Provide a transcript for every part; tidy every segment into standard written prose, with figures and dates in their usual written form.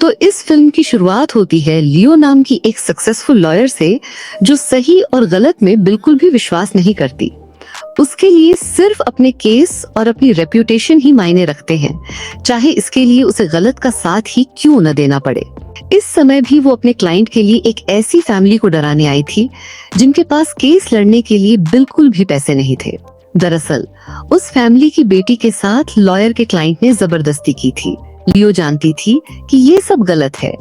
तो इस फिल्म की शुरुआत होती है लियो नाम की एक सक्सेसफुल लॉयर से, जो सही और गलत में बिल्कुल भी विश्वास नहीं करती। उसके लिए सिर्फ अपने केस और अपनी रेप्यूटेशन ही मायने रखते हैं, चाहे इसके लिए उसे गलत का साथ ही क्यों न देना पड़े। इस समय भी वो अपने क्लाइंट के लिए एक ऐसी फैमिली को डराने आई थी जिनके पास केस लड़ने के लिए बिल्कुल भी पैसे नहीं थे। दरअसल उस फैमिली की बेटी के साथ लॉयर के क्लाइंट ने जबरदस्ती की थी। लियो जानती थी कि ये सब गलत है,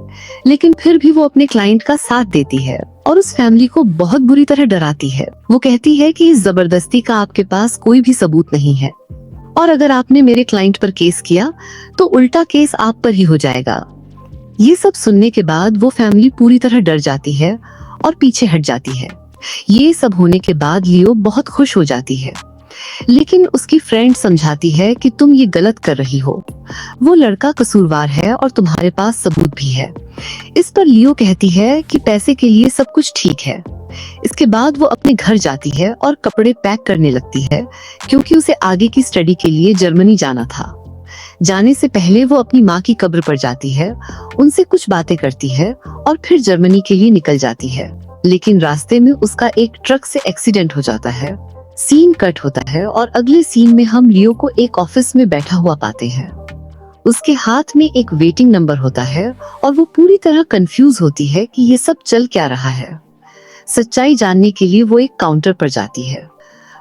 लेकिन फिर भी वो अपने क्लाइंट का साथ देती है और उस फैमिली को बहुत बुरी तरह डराती है। वो कहती है कि इस जबरदस्ती का आपके पास कोई भी सबूत नहीं है, और अगर आपने मेरे क्लाइंट पर केस किया तो उल्टा केस आप पर ही हो जाएगा। ये सब सुनने के बाद वो फैमिली पूरी तरह डर जाती है और पीछे हट जाती है। ये सब होने के बाद लियो बहुत खुश हो जाती है, लेकिन उसकी फ्रेंड समझाती है कि तुम ये गलत कर रही हो, वो लड़का कसूरवार है और तुम्हारे पास सबूत भी है। इस पर लियो कहती है कि पैसे के लिए सब कुछ ठीक है। इसके बाद वो अपने घर जाती है और कपड़े पैक करने लगती है, क्योंकि उसे आगे की स्टडी के लिए जर्मनी जाना था। जाने से पहले वो अपनी माँ की कब्र पर जाती है, उनसे कुछ बातें करती है और फिर जर्मनी के लिए निकल जाती है। लेकिन रास्ते में उसका एक ट्रक से एक्सीडेंट हो जाता है। सीन कट होता है और अगले सीन में हम लियो को एक ऑफिस में बैठा हुआ पाते हैं। उसके हाथ में एक वेटिंग नंबर होता है और वो पूरी तरह कंफ्यूज होती है कि ये सब चल क्या रहा है। सच्चाई जानने के लिए वो एक काउंटर पर जाती है।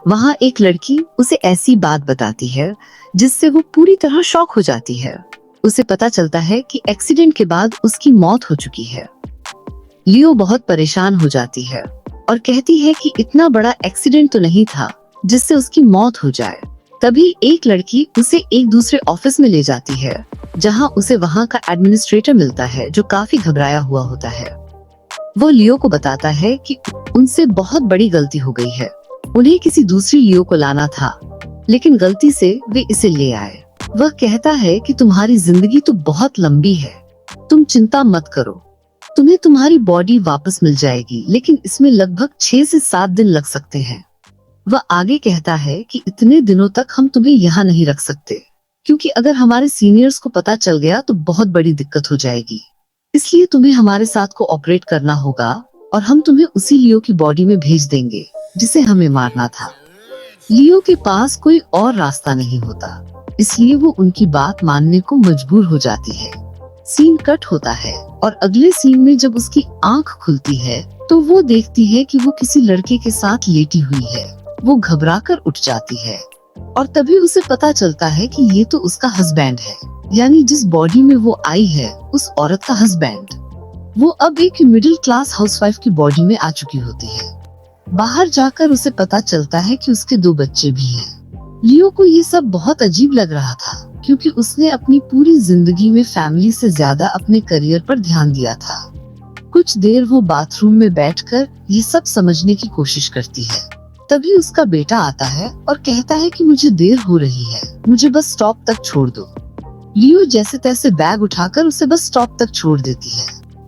वहाँ एक लड़की उसे ऐसी बात बताती है जिससे वो पूरी तरह शॉक हो जाती है। उसे पता चलता है कि एक्सीडेंट के बाद उसकी मौत हो चुकी है। लियो बहुत परेशान हो जाती है और कहती है कि इतना बड़ा एक्सीडेंट तो नहीं था जिससे उसकी मौत हो जाए। तभी एक लड़की उसे एक दूसरे ऑफिस में ले जाती है, जहां उसे वहां का एडमिनिस्ट्रेटर मिलता है, जो काफी घबराया हुआ होता है। वो लियो को बताता है कि उनसे बहुत बड़ी गलती हो गई है, उन्हें किसी दूसरी लियो को लाना था, लेकिन गलती से वे इसे ले आए। वह कहता है कि तुम्हारी जिंदगी तो बहुत लंबी है, तुम चिंता मत करो, तुम्हें तुम्हारी बॉडी वापस मिल जाएगी, लेकिन इसमें लगभग 6 से 7 दिन लग सकते हैं। वह आगे कहता है कि इतने दिनों तक हम तुम्हें यहाँ नहीं रख सकते, क्योंकि अगर हमारे सीनियर्स को पता चल गया तो बहुत बड़ी दिक्कत हो जाएगी। इसलिए तुम्हें हमारे साथ को ऑपरेट करना होगा और हम तुम्हें उसी लियो की बॉडी में भेज देंगे जिसे हमें मारना था। लियो के पास कोई और रास्ता नहीं होता, इसलिए वो उनकी बात मानने को मजबूर हो जाती है। सीन कट होता है और अगले सीन में जब उसकी आंख खुलती है तो वो देखती है कि वो किसी लड़के के साथ लेटी हुई है। वो घबराकर उठ जाती है और तभी उसे पता चलता है कि ये तो उसका हस्बैंड है, यानी जिस बॉडी में वो आई है उस औरत का हस्बैंड। वो अब एक मिडिल क्लास हाउसवाइफ की बॉडी में आ चुकी होती है। बाहर जाकर उसे पता चलता है कि उसके 2 बच्चे भी हैं। लियो को ये सब बहुत अजीब लग रहा था, क्योंकि उसने अपनी पूरी जिंदगी में फैमिली से ज्यादा अपने करियर पर ध्यान दिया था। कुछ देर वो बाथरूम में बैठकर ये सब समझने की कोशिश करती है। तभी उसका बेटा आता है और कहता है कि मुझे देर हो रही है, मुझे बस स्टॉप तक छोड़ दो। लियो जैसे तैसे बैग उठाकर उसे बस स्टॉप तक छोड़ देती है।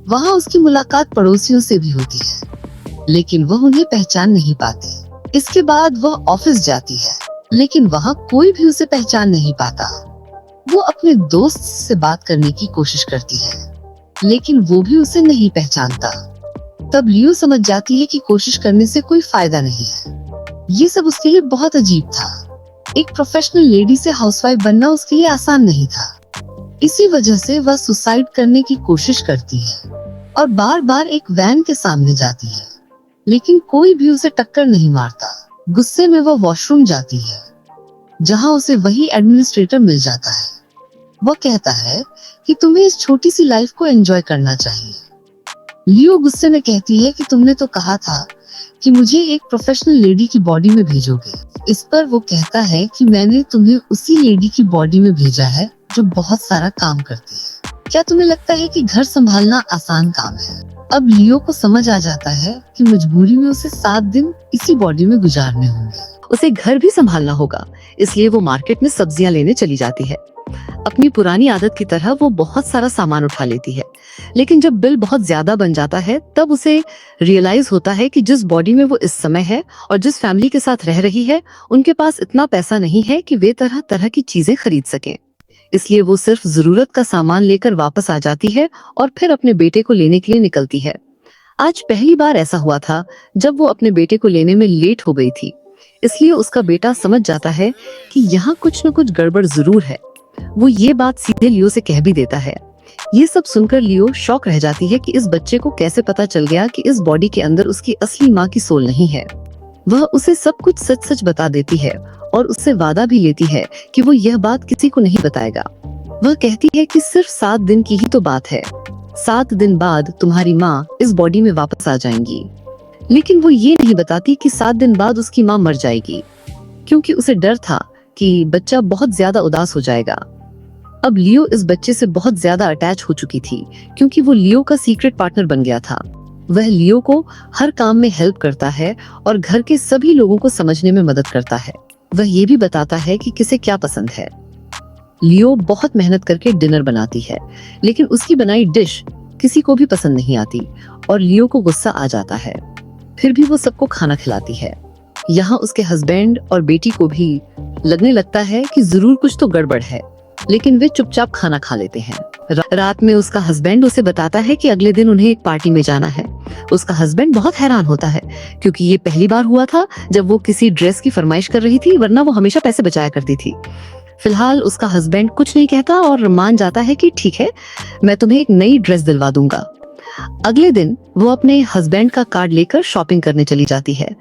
वहाँ उसकी मुलाकात पड़ोसियों से भी होती है, लेकिन वह उन्हें पहचान नहीं पाती। इसके बाद वह ऑफिस जाती है, लेकिन वहाँ कोई भी उसे पहचान नहीं पाता। वो अपने दोस्त से बात करने की कोशिश करती है, लेकिन वो भी उसे नहीं पहचानता। तब लियो समझ जाती है कि कोशिश करने से कोई फायदा नहीं है। ये सब उसके लिए बहुत अजीब था। एक प्रोफेशनल लेडी से हाउसवाइफ बनना उसके लिए आसान नहीं था। इसी वजह से वह सुसाइड करने की कोशिश करती है और बार बार एक वैन के सामने जाती है, लेकिन कोई भी उसे टक्कर नहीं मारता। गुस्से में वह वॉशरूम जाती है, जहां उसे वही एडमिनिस्ट्रेटर मिल जाता है। वह कहता है कि तुम्हें इस छोटी सी लाइफ को एंजॉय करना चाहिए। लियो गुस्से में कहती है कि तुमने तो कहा था कि मुझे एक प्रोफेशनल लेडी की बॉडी में भेजोगे। इस पर वो कहता है कि मैंने तुम्हें उसी लेडी की बॉडी में भेजा है जो बहुत सारा काम करती है। क्या तुम्हें लगता है कि घर संभालना आसान काम है? अब लियो को समझ आ जाता है कि मजबूरी में उसे 7 दिन इसी बॉडी में गुजारने होंगे। उसे घर भी संभालना होगा, इसलिए वो मार्केट में सब्जियां लेने चली जाती है। अपनी पुरानी आदत की तरह वो बहुत सारा सामान उठा लेती है, लेकिन जब बिल बहुत ज्यादा बन जाता है तब उसे रियलाइज होता है कि जिस बॉडी में वो इस समय है और जिस फैमिली के साथ रह रही है, उनके पास इतना पैसा नहीं है कि वे तरह तरह की चीजें खरीद सकें। इसलिए वो सिर्फ जरूरत का सामान लेकर वापस आ जाती है और फिर अपने बेटे को लेने के लिए निकलती है। आज पहली बार ऐसा हुआ था जब वो अपने बेटे को लेने में लेट हो गई थी, इसलिए उसका बेटा समझ जाता है कि यहाँ कुछ न कुछ गड़बड़ जरूर है। वो ये बात सीधे लियो से कह भी देता है। ये सब सुनकर लियो शॉक रह जाती है कि इस बच्चे को कैसे पता चल गया कि इस बॉडी के अंदर उसकी असली माँ की सोल नहीं है। वह उसे सब कुछ सच सच बता देती है और उससे वादा भी लेती है कि वो यह बात किसी को नहीं बताएगा। वह कहती है कि सिर्फ 7 दिन की ही तो बात है, 7 दिन बाद तुम्हारी माँ इस बॉडी में वापस आ जाएंगी। लेकिन वो ये नहीं बताती कि 7 दिन बाद उसकी माँ मर जाएगी, क्योंकि उसे डर था कि बच्चा बहुत ज्यादा उदास हो जाएगा। अब लियो इस बच्चे से बहुत ज्यादा अटैच हो चुकी थी, क्योंकि वो लियो का सीक्रेट पार्टनर बन गया था। वह लियो को हर काम में हेल्प करता है और घर के सभी लोगों को समझने में मदद करता है। वह ये भी बताता है कि किसे क्या पसंद है। लियो बहुत मेहनत करके डिनर बनाती है, लेकिन उसकी बनाई डिश किसी को भी पसंद नहीं आती और लियो को गुस्सा आ जाता है। फिर भी वो सबको खाना खिलाती है। यहाँ उसके हस्बैंड और बेटी को भी लगने लगता है कि जरूर कुछ तो गड़बड़ है, लेकिन वे चुपचाप खाना खा लेते हैं। रात में उसका हस्बैंड उसे बताता है कि अगले दिन उन्हें एक पार्टी में जाना है। उसका हस्बैंड बहुत हैरान होता है, क्योंकि ये पहली बार हुआ था जब वो किसी ड्रेस की फरमाइश कर रही थी, वरना वो हमेशा पैसे बचाया करती थी। फिलहाल उसका हस्बैंड कुछ नहीं कहता और मान जाता है कि ठीक है, मैं तुम्हें एक नई ड्रेस दिलवा दूंगा। अगले दिन वो अपने हस्बैंड का कार्ड लेकर शॉपिंग करने चली जाती है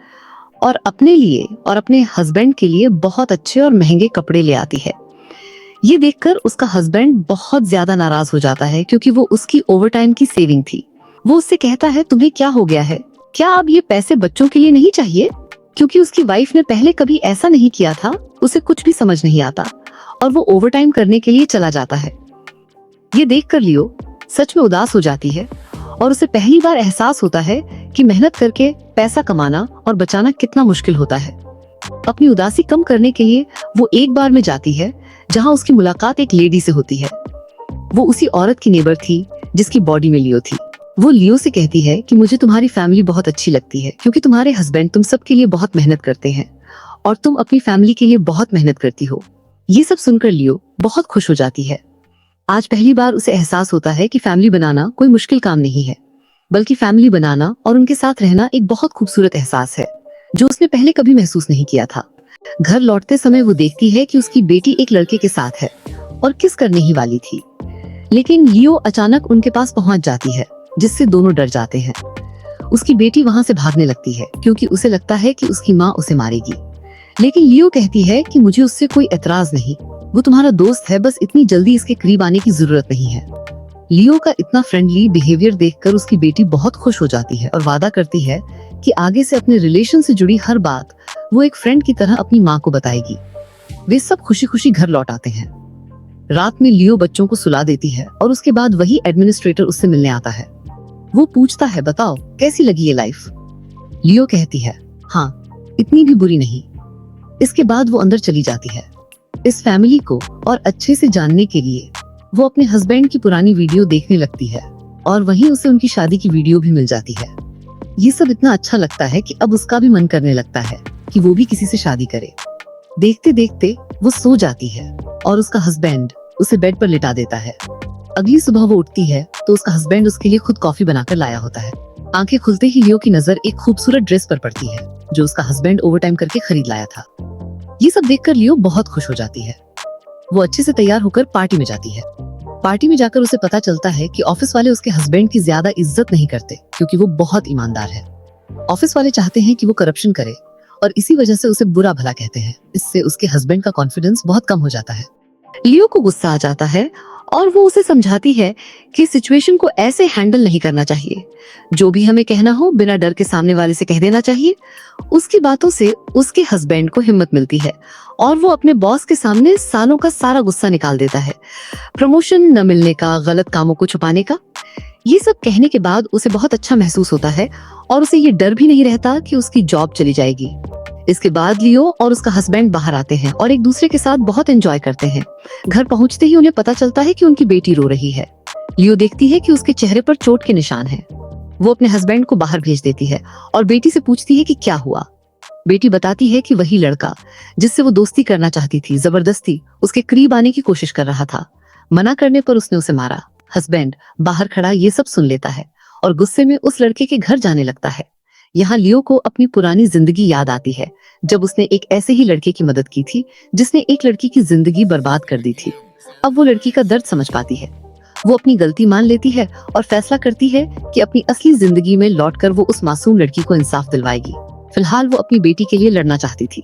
और अपने लिए और अपने हस्बैंड के लिए बहुत अच्छे और महंगे कपड़े ले आती है। ये देखकर उसका हस्बैंड बहुत ज्यादा नाराज हो जाता है, क्योंकि वो उसकी ओवरटाइम की सेविंग थी। वो उससे कहता है, तुम्हें क्या हो गया है? क्या अब ये पैसे बच्चों के लिए नहीं चाहिए? क्योंकि उसकी वाइफ ने पहले कभी ऐसा नहीं किया था। उसे कुछ भी समझ नहीं आता और वो ओवरटाइम करने के लिए चला जाता है। ये देखकर लियो सच में उदास हो जाती है और उसे पहली बार एहसास होता है कि मेहनत करके पैसा कमाना और बचाना कितना मुश्किल होता है। अपनी उदासी कम करने के लिए वो एक बार में जाती है जहाँ उसकी मुलाकात एक लेडी से होती है। वो उसी औरत की नेबर थी जिसकी बॉडी में लियो थी। वो लियो से कहती है कि मुझे तुम्हारी फैमिली बहुत अच्छी लगती है, क्योंकि तुम्हारे हस्बैंड तुम सबके लिए बहुत मेहनत करते हैं और तुम अपनी फैमिली के लिए बहुत मेहनत करती हो। ये सब सुनकर लियो बहुत खुश हो जाती है। आज पहली बार उसे एहसास होता है कि फैमिली बनाना कोई मुश्किल काम नहीं है, बल्कि फैमिली बनाना और उनके साथ रहना एक बहुत खूबसूरत एहसास है, जो उसने पहले कभी महसूस नहीं किया था। घर लौटते समय वो देखती है कि उसकी बेटी एक लड़के के साथ है और किस करने ही वाली थी, लेकिन लियो अचानक उनके पास पहुंच जाती है, जिससे दोनों डर जाते हैं। उसकी बेटी वहां से भागने लगती है, क्योंकि उसे लगता है कि उसकी माँ उसे मारेगी। लेकिन लियो कहती है कि मुझे उससे कोई एतराज नहीं, वो तुम्हारा दोस्त है, बस इतनी जल्दी इसके करीब आने की जरूरत नहीं है। लियो का इतना फ्रेंडली बिहेवियर देखकर उसकी बेटी बहुत खुश हो जाती है और वादा करती है कि आगे से अपने रिलेशन से जुड़ी हर बात वो एक फ्रेंड की तरह अपनी माँ को बताएगी। वे सब खुशी खुशी घर लौट आते हैं। रात में लियो बच्चों को सुला देती है और उसके बाद वही एडमिनिस्ट्रेटर उससे मिलने आता है। वो पूछता है, बताओ कैसी लगी ये लाइफ? लियो कहती है, हाँ, इतनी भी बुरी नहीं। इसके बाद वो अंदर चली जाती है। इस फैमिली को और अच्छे से जानने के लिए वो अपने हस्बैंड की पुरानी वीडियो देखने लगती है और वहीं उसे उनकी शादी की वीडियो भी मिल जाती है। ये सब इतना अच्छा लगता है कि अब उसका भी मन करने लगता है कि वो भी किसी से शादी करे। देखते देखते वो सो जाती है और उसका हस्बैंड उसे बेड पर लिटा देता है। अगली सुबह वो उठती है तो उसका हस्बैंड उसके लिए खुद कॉफी बनाकर लाया होता है। आंखें खुलते ही लियो की नजर एक खूबसूरत ड्रेस पर पड़ती है, जो उसका हस्बैंड ओवरटाइम करके खरीद लाया था। ये सब देखकर लियो बहुत खुश हो जाती है। वो अच्छे से तैयार होकर पार्टी में जाती है। पार्टी में जाकर उसे पता चलता है कि ऑफिस वाले उसके हस्बैंड की ज्यादा इज्जत नहीं करते, क्योंकि वो बहुत ईमानदार है। ऑफिस वाले चाहते हैं कि वो करप्शन करे और इसी वजह से उसे बुरा भला कहते हैं। इससे उसके हस्बैंड का कॉन्फिडेंस बहुत कम हो जाता है। लियो को गुस्सा आ जाता है और वो उसे समझाती है कि सिचुएशन को ऐसे हैंडल नहीं करना चाहिए। जो भी हमें कहना हो बिना डर के सामने वाले से कह देना चाहिए। उसकी बातों से उसके हस्बैंड को हिम्मत मिलती है और वो अपने बॉस के सामने सालों का सारा गुस्सा निकाल देता है। प्रमोशन न मिलने का, गलत कामों को छुपाने का। ये सब कहने के बाद उसे बहुत अच्छा महसूस होता है और उसे ये डर भी नहीं रहता कि उसकी जॉब चली जाएगी। इसके बाद लियो और उसका हस्बैंड बाहर आते हैं और एक दूसरे के साथ बहुत एंजॉय करते हैं। घर पहुंचते ही उन्हें पता चलता है कि उनकी बेटी रो रही है। लियो देखती है कि उसके चेहरे पर चोट के निशान हैं। वो अपने हस्बैंड को बाहर भेज देती है और बेटी से पूछती है कि क्या हुआ। बेटी बताती है कि वही लड़का जिससे वो दोस्ती करना चाहती थी जबरदस्ती उसके करीब आने की कोशिश कर रहा था। मना करने पर उसने उसे मारा। हस्बैंड बाहर खड़ा ये सब सुन लेता है और गुस्से में उस लड़के के घर जाने लगता है। यहाँ लियो को अपनी पुरानी जिंदगी याद आती है, जब उसने एक ऐसे ही लड़के की मदद की थी जिसने एक लड़की की जिंदगी बर्बाद कर दी थी। अब वो लड़की का दर्द समझ पाती है। वो अपनी गलती मान लेती है और फैसला करती है कि अपनी असली जिंदगी में लौटकर वो उस मासूम लड़की को इंसाफ दिलवाएगी। फिलहाल वो अपनी बेटी के लिए लड़ना चाहती थी।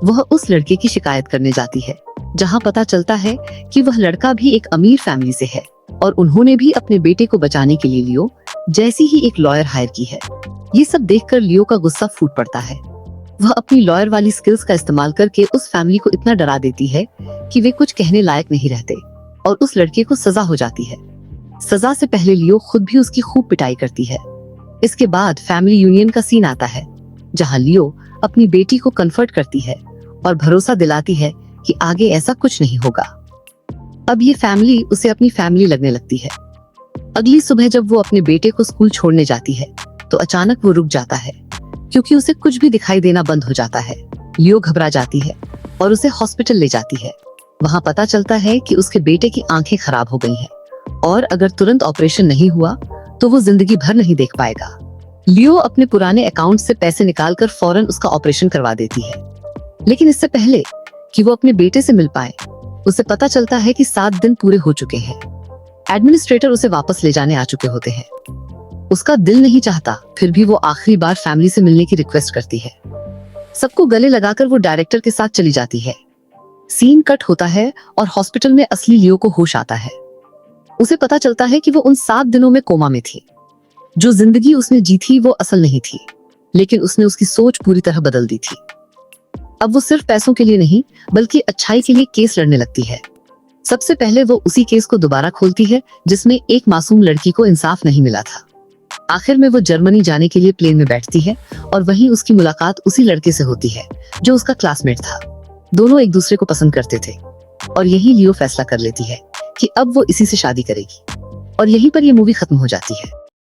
वह उस लड़के की शिकायत करने जाती है, जहाँ पता चलता है कि वह लड़का भी एक अमीर फैमिली से है और उन्होंने भी अपने बेटे को बचाने के लिए लियो जैसी ही एक लॉयर हायर की है। ये सब देखकर लियो का गुस्सा फूट पड़ता है। वह अपनी लॉयर वाली स्किल्स का इस्तेमाल करके उस फैमिली को इतना डरा देती है कि वे कुछ कहने लायक नहीं रहते और उस लड़के को सजा हो जाती है। सजा से पहले लियो खुद भी उसकी खूब पिटाई करती है। इसके बाद फैमिली यूनियन का सीन आता है, जहां लियो अपनी बेटी को कंफर्ट करती है और भरोसा दिलाती है कि आगे ऐसा कुछ नहीं होगा। अब ये फैमिली उसे अपनी फैमिली लगने लगती है। अगली सुबह जब वो अपने बेटे को स्कूल छोड़ने जाती है तो अचानक वो रुक जाता है, क्योंकि उसे कुछ भी दिखाई देना बंद हो जाता है। लियो घबरा जाती है और उसे हॉस्पिटल ले जाती है। वहाँ पता चलता है कि उसके बेटे की आंखें खराब हो गई हैं और अगर तुरंत ऑपरेशन नहीं हुआ तो वो जिंदगी भर नहीं देख पाएगा। लियो अपने पुराने अकाउंट से पैसे निकालकर फौरन उसका ऑपरेशन करवा देती है, लेकिन इससे पहले कि वो अपने बेटे से मिल पाए उसे पता चलता है कि 7 दिन पूरे हो चुके हैं। एडमिनिस्ट्रेटर उसे वापस ले जाने आ चुके होते हैं। उसका दिल नहीं चाहता, फिर भी वो आखिरी बार फैमिली से मिलने की रिक्वेस्ट करती है। सबको गले लगाकर वो डायरेक्टर के साथ चली जाती है। सीन कट होता है और हॉस्पिटल में असली लियो को होश आता है। उसे पता चलता है कि वो उन 7 दिनों में कोमा में थी। जो जिंदगी उसने जी थी वो असल नहीं थी, लेकिन उसने उसकी सोच पूरी तरह बदल दी थी। अब वो सिर्फ पैसों के लिए नहीं बल्कि अच्छाई के लिए केस लड़ने लगती है। सबसे पहले वो उसी केस को दोबारा खोलती है जिसमें एक मासूम लड़की को इंसाफ नहीं मिला था। आखिर में वो जर्मनी जाने के लिए प्लेन में बैठती है और वहीं उसकी मुलाकात उसी लड़के से होती है जो उसका क्लासमेट था। दोनों एक दूसरे को पसंद करते थे और यही लियो फैसला कर लेती है कि अब वो इसी से शादी करेगी और यहीं पर ये मूवी खत्म हो जाती है।